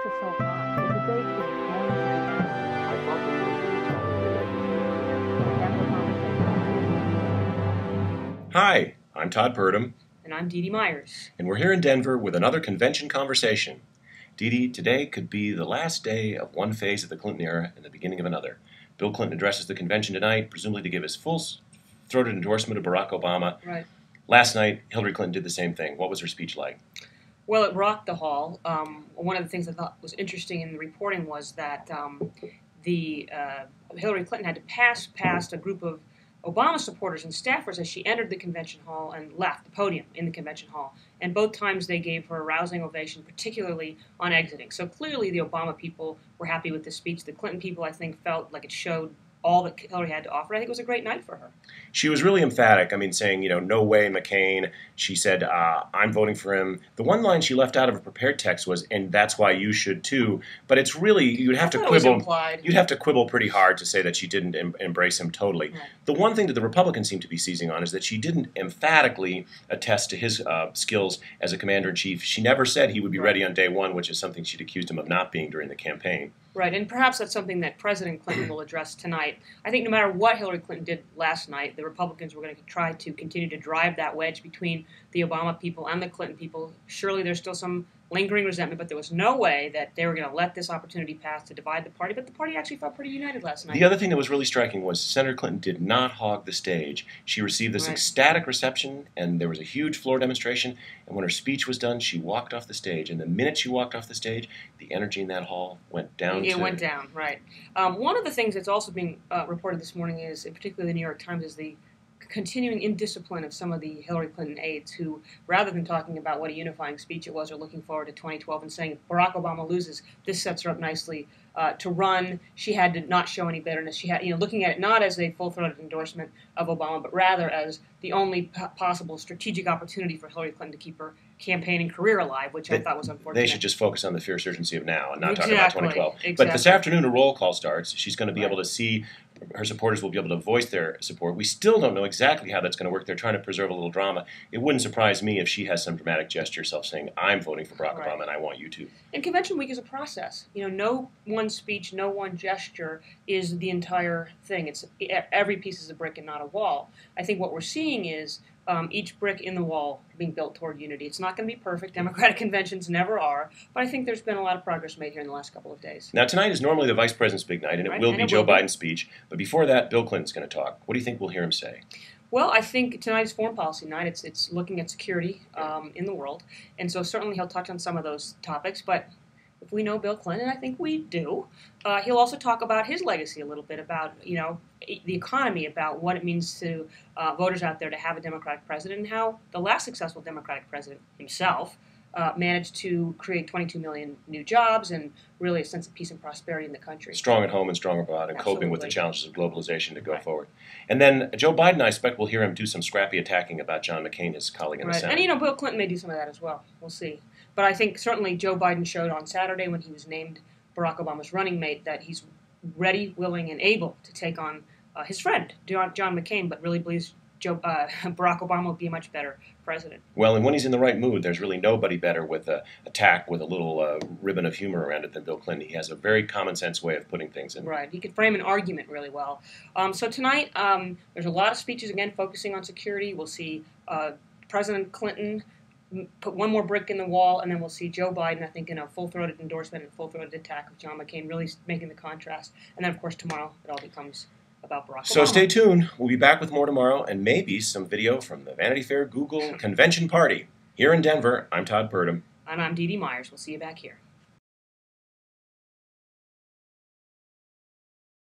is so hot? The debate is going to be hot. I thought the convention. Hi, I'm Todd Purdum. And I'm Dee Dee Myers. And we're here in Denver with another convention conversation. Dee Dee, today could be the last day of one phase of the Clinton era and the beginning of another. Bill Clinton addresses the convention tonight, presumably to give his full-throated endorsement of Barack Obama. Right. Last night, Hillary Clinton did the same thing. What was her speech like? Well, it rocked the hall. One of the things I thought was interesting in the reporting was that Hillary Clinton had to pass past a group of Obama supporters and staffers as she entered the convention hall and left the podium in the convention hall. And both times they gave her a rousing ovation, particularly on exiting. So clearly the Obama people were happy with the speech. The Clinton people, I think, felt like it showed all that Hillary had to offer. I think it was a great night for her. She was really emphatic. I mean, saying, no way, McCain. She said, I'm voting for him. The one line she left out of her prepared text was, and that's why you should too. But it's really, you'd have to quibble. You'd have to quibble pretty hard to say that she didn't embrace him totally. Right. The one thing that the Republicans seem to be seizing on is that she didn't emphatically attest to his skills as a commander-in-chief. She never said he would be ready on day one, which is something she'd accused him of not being during the campaign. Right, and perhaps that's something that President Clinton will address tonight. I think no matter what Hillary Clinton did last night, the Republicans were going to try to continue to drive that wedge between the Obama people and the Clinton people. Surely there's still some lingering resentment, but there was no way that they were going to let this opportunity pass to divide the party. But the party actually felt pretty united last night. The other thing that was really striking was Senator Clinton did not hog the stage. She received this ecstatic reception, and there was a huge floor demonstration. And when her speech was done, she walked off the stage. And the minute she walked off the stage, the energy in that hall went down. It went down, right. One of the things that's also being reported this morning is, in particular the New York Times, is the continuing indiscipline of some of the Hillary Clinton aides who, rather than talking about what a unifying speech it was or looking forward to 2012 and saying if Barack Obama loses, this sets her up nicely to run, she had to not show any bitterness. She had, looking at it not as a full-throated endorsement of Obama, but rather as the only possible strategic opportunity for Hillary Clinton to keep her campaign and career alive, which I thought was unfortunate. They should just focus on the fierce urgency of now and not talk about 2012. Exactly. But this afternoon, a roll call starts. She's going to be able to see, her supporters will be able to voice their support. We still don't know exactly how that's going to work. They're trying to preserve a little drama. It wouldn't surprise me if she has some dramatic gesture herself saying, I'm voting for Barack Obama and I want you to. And convention week is a process. No one speech, no one gesture is the entire thing. It's every piece is a brick and not a wall. I think what we're seeing is each brick in the wall being built toward unity. It's not going to be perfect. Democratic conventions never are. But I think there's been a lot of progress made here in the last couple of days. Now, tonight is normally the Vice President's big night, and it will be Joe Biden's speech. But before that, Bill Clinton's going to talk. What do you think we'll hear him say? Well, I think tonight is foreign policy night. It's looking at security in the world. And so certainly he'll touch on some of those topics. But if we know Bill Clinton, I think we do, he'll also talk about his legacy a little bit, about the economy, about what it means to voters out there to have a Democratic president, and how the last successful Democratic president himself managed to create 22 million new jobs and really a sense of peace and prosperity in the country. Strong at home and strong abroad, and coping with the challenges of globalization to go forward. And then Joe Biden, I expect we'll hear him do some scrappy attacking about John McCain, his colleague in the Senate. And Bill Clinton may do some of that as well. We'll see. But I think certainly Joe Biden showed on Saturday when he was named Barack Obama's running mate that he's ready, willing, and able to take on his friend, John McCain, but really believes Barack Obama will be a much better president. Well, and when he's in the right mood, there's really nobody better with a attack with a little ribbon of humor around it than Bill Clinton. He has a very common sense way of putting things in. Right. He can frame an argument really well. So tonight, there's a lot of speeches, again, focusing on security. We'll see President Clinton put one more brick in the wall, and then we'll see Joe Biden, I think, in a full-throated endorsement and full-throated attack of John McCain, really making the contrast. And then, of course, tomorrow it all becomes about Barack Obama. So stay tuned. We'll be back with more tomorrow, and maybe some video from the Vanity Fair Google convention party. Here in Denver, I'm Todd Purdum. And I'm Dee Dee Myers. We'll see you back here.